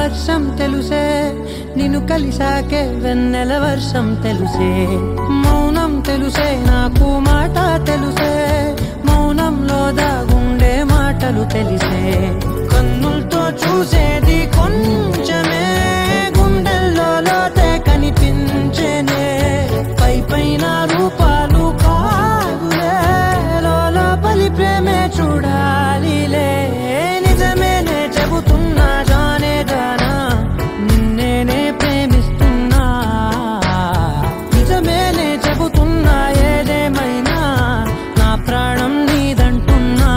వర్షం తెలుసే నిన్ను కలిసాకే వెన్నెల వర్షం తెలుసే మౌనం తెలుసే నాకు మాట తెలుసే మౌనంలో దాగుండే మాటలు తెలిసే కన్నులతో చూసేది కొంచెమే గుండెల్లో లోతే కనిపించేనే పై పైన రూపాలు కాదులే లోపలి ప్రేమే చూడాలిలే నిజమేనే చెబుతున్నా జానే జానా నిన్నేనే ప్రేమిస్తున్నా నిజమేనే చెబుతున్నా ఏదేమైనా నా ప్రాణం నీదంటున్నా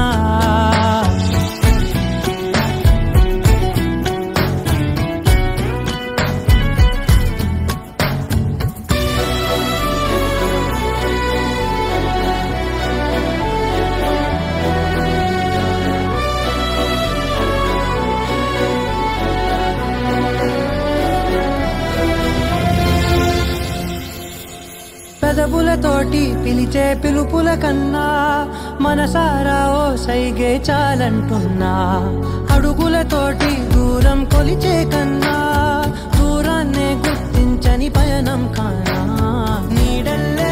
పెదవులతోటి పిలిచే పిలుపుల కన్నా మనసారా ఓ సైగే చాలంటున్నా అడుగులతోటి దూరం కొలిచే కన్నా దూరాన్నే గుర్తించని పయనం కానా నీడల్లే